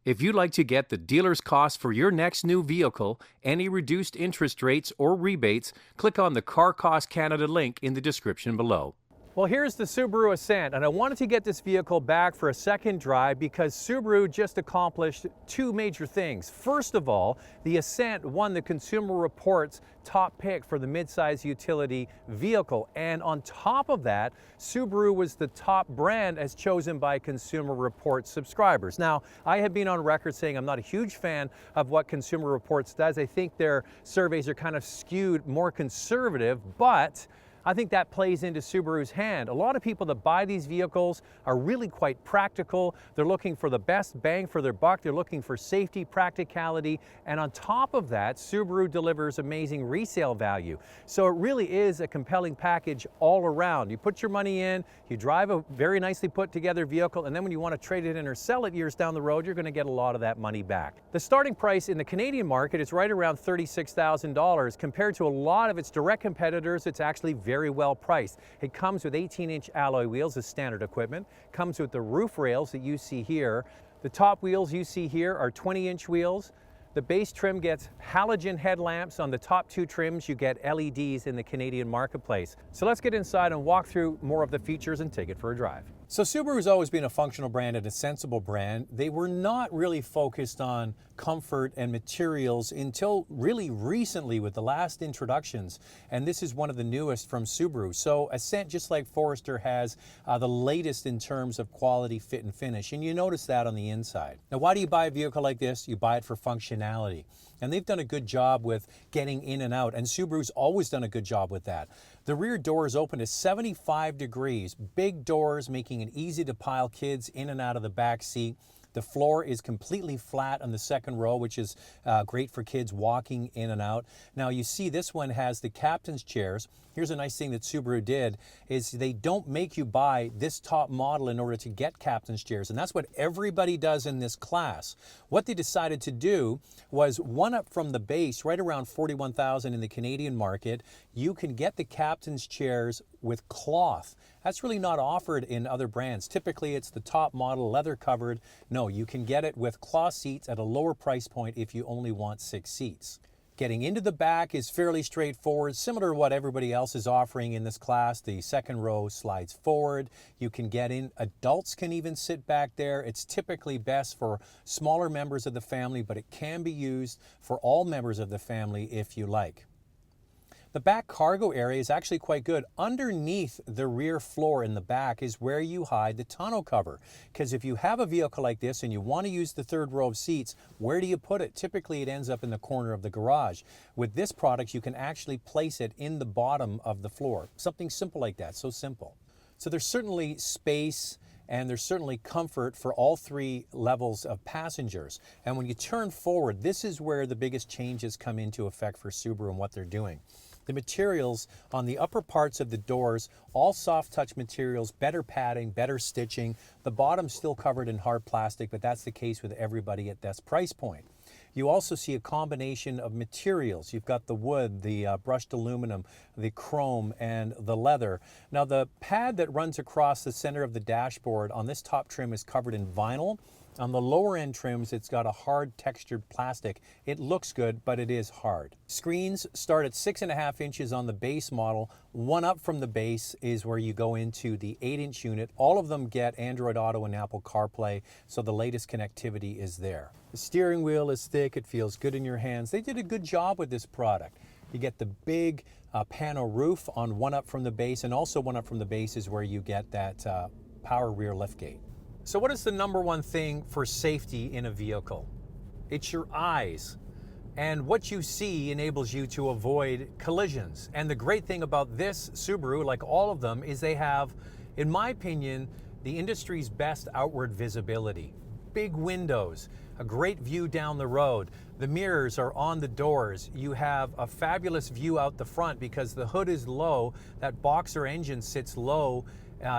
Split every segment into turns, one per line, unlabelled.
If you'd like to get the dealer's cost for your next new vehicle, any reduced interest rates or rebates, click on the Car Cost Canada link in the description below. Well, here's the Subaru Ascent, and I wanted to get this vehicle back for a second drive because Subaru just accomplished two major things. First of all, the Ascent won the Consumer Reports top pick for the midsize utility vehicle, and on top of that, Subaru was the top brand as chosen by Consumer Reports subscribers. Now, I have been on record saying I'm not a huge fan of what Consumer Reports does. I think their surveys are kind of skewed more conservative, but I think that plays into Subaru's hand. A lot of people that buy these vehicles are really quite practical. They're looking for the best bang for their buck. They're looking for safety, practicality, and on top of that, Subaru delivers amazing resale value. So it really is a compelling package all around. You put your money in, you drive a very nicely put together vehicle, and then when you want to trade it in or sell it years down the road, you're going to get a lot of that money back. The starting price in the Canadian market is right around $36,000. Compared to a lot of its direct competitors, it's actually very well priced. It comes with 18-inch alloy wheels as standard equipment, comes with the roof rails that you see here. The top wheels you see here are 20-inch wheels. The base trim gets halogen headlamps. On the top two trims, you get LEDs in the Canadian marketplace. So let's get inside and walk through more of the features and take it for a drive. So Subaru's always been a functional brand and a sensible brand. They were not really focused on comfort and materials until really recently with the last introductions, and this is one of the newest from Subaru. So Ascent, just like Forester, has the latest in terms of quality, fit, and finish, and you notice that on the inside. Now, why do you buy a vehicle like this? You buy it for functionality, and they've done a good job with getting in and out, and Subaru's always done a good job with that. The rear door is open to 75 degrees, big doors making it easy to pile kids in and out of the back seat. The floor is completely flat on the second row, which is great for kids walking in and out. Now you see this one has the captain's chairs. Here's a nice thing that Subaru did is they don't make you buy this top model in order to get captain's chairs, and that's what everybody does in this class. What they decided to do was one up from the base, right around $41,000 in the Canadian market, you can get the captain's chairs with cloth. That's really not offered in other brands. Typically it's the top model, leather covered. No, you can get it with cloth seats at a lower price point if you only want 6 seats. Getting into the back is fairly straightforward, similar to what everybody else is offering in this class. The second row slides forward. You can get in. Adults can even sit back there. It's typically best for smaller members of the family, but it can be used for all members of the family if you like. The back cargo area is actually quite good. Underneath the rear floor in the back is where you hide the tonneau cover. Because if you have a vehicle like this and you want to use the third row of seats, where do you put it? Typically it ends up in the corner of the garage. With this product, you can actually place it in the bottom of the floor. Something simple like that, so simple. So there's certainly space and there's certainly comfort for all three levels of passengers. And when you turn forward, this is where the biggest changes come into effect for Subaru and what they're doing. The materials on the upper parts of the doors, all soft touch materials, better padding, better stitching. The bottom's still covered in hard plastic, but that's the case with everybody at this price point. You also see a combination of materials. You've got the wood, the brushed aluminum, the chrome, and the leather. Now the pad that runs across the center of the dashboard on this top trim is covered in vinyl. On the lower end trims, it's got a hard textured plastic. It looks good, but it is hard. Screens start at 6.5 inches on the base model. One up from the base is where you go into the 8-inch unit. All of them get Android Auto and Apple CarPlay, so the latest connectivity is there. The steering wheel is thick. It feels good in your hands. They did a good job with this product. You get the big pano roof on one up from the base, and also one up from the base is where you get that power rear liftgate. So what is the number one thing for safety in a vehicle? It's your eyes. And what you see enables you to avoid collisions. And the great thing about this Subaru, like all of them, is they have, in my opinion, the industry's best outward visibility. Big windows, a great view down the road. The mirrors are on the doors. You have a fabulous view out the front because the hood is low. That Boxer engine sits low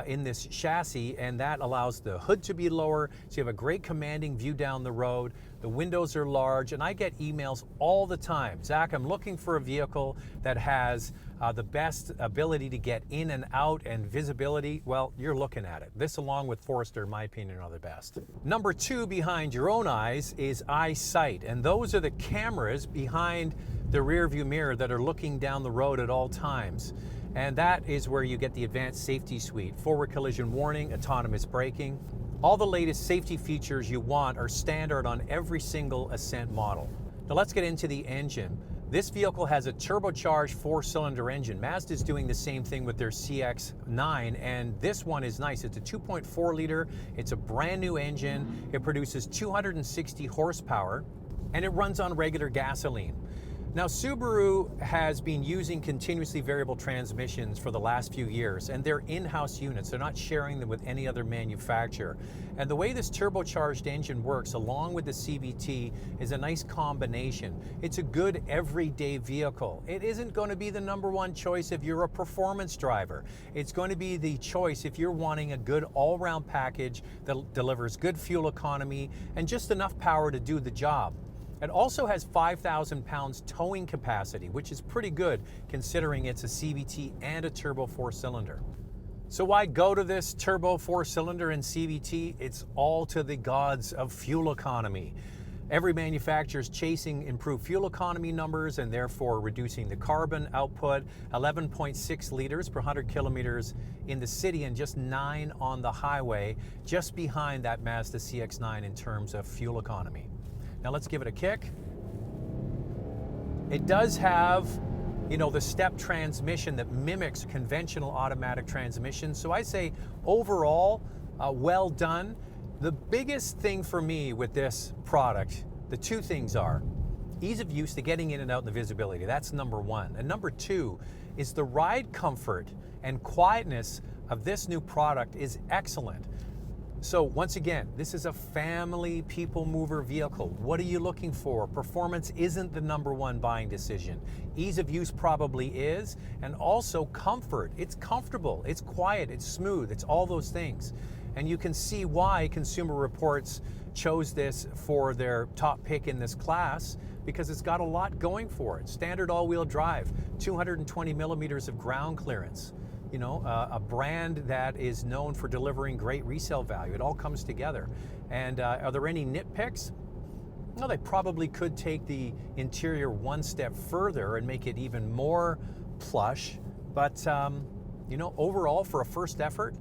in this chassis, and that allows the hood to be lower, so you have a great commanding view down the road. The windows are large, and I get emails all the time. Zach, I'm looking for a vehicle that has the best ability to get in and out and visibility. Well, you're looking at it. This, along with Forester, in my opinion, are the best. Number two behind your own eyes is EyeSight, and those are the cameras behind the rear view mirror that are looking down the road at all times. And that is where you get the advanced safety suite, forward collision warning, autonomous braking. All the latest safety features you want are standard on every single Ascent model. Now let's get into the engine. This vehicle has a turbocharged 4-cylinder engine. Mazda's doing the same thing with their CX-9, and this one is nice. It's a 2.4 liter, it's a brand new engine, it produces 260 horsepower, and it runs on regular gasoline. Now, Subaru has been using continuously variable transmissions for the last few years, and they're in-house units. They're not sharing them with any other manufacturer. And the way this turbocharged engine works, along with the CVT, is a nice combination. It's a good everyday vehicle. It isn't going to be the number one choice if you're a performance driver. It's going to be the choice if you're wanting a good all-round package that delivers good fuel economy and just enough power to do the job. It also has 5,000 pounds towing capacity, which is pretty good considering it's a CVT and a turbo 4-cylinder. So why go to this turbo 4-cylinder and CVT? It's all to the gods of fuel economy. Every manufacturer is chasing improved fuel economy numbers and therefore reducing the carbon output. 11.6 liters per 100 kilometers in the city and just 9 on the highway, just behind that Mazda CX-9 in terms of fuel economy. Now let's give it a kick. It does have, the step transmission that mimics conventional automatic transmission. So I say overall, well done. The biggest thing for me with this product, the two things are ease of use, the getting in and out and the visibility. That's number one. And number two is the ride comfort and quietness of this new product is excellent. So once again, this is a family people mover vehicle. What are you looking for? Performance isn't the number one buying decision. Ease of use probably is, and also comfort. It's comfortable, it's quiet, it's smooth, it's all those things. And you can see why Consumer Reports chose this for their top pick in this class, because it's got a lot going for it. Standard all-wheel drive, 220 millimeters of ground clearance. A brand that is known for delivering great resale value. It all comes together. And are there any nitpicks? Well, they probably could take the interior one step further and make it even more plush. But, overall, for a first effort,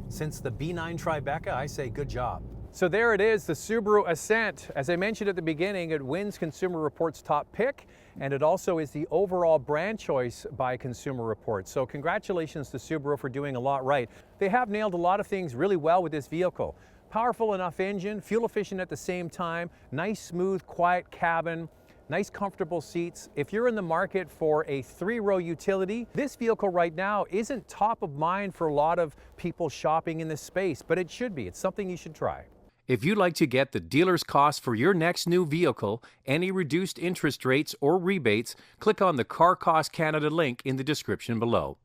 since the B9 Tribeca, I say good job. So there it is, the Subaru Ascent. As I mentioned at the beginning, it wins Consumer Reports' top pick, and it also is the overall brand choice by Consumer Reports. So congratulations to Subaru for doing a lot right. They have nailed a lot of things really well with this vehicle. Powerful enough engine, fuel efficient at the same time, nice, smooth, quiet cabin, nice comfortable seats. If you're in the market for a 3-row utility, this vehicle right now isn't top of mind for a lot of people shopping in this space, but it should be. It's something you should try. If you'd like to get the dealer's cost for your next new vehicle, any reduced interest rates or rebates, click on the Car Cost Canada link in the description below.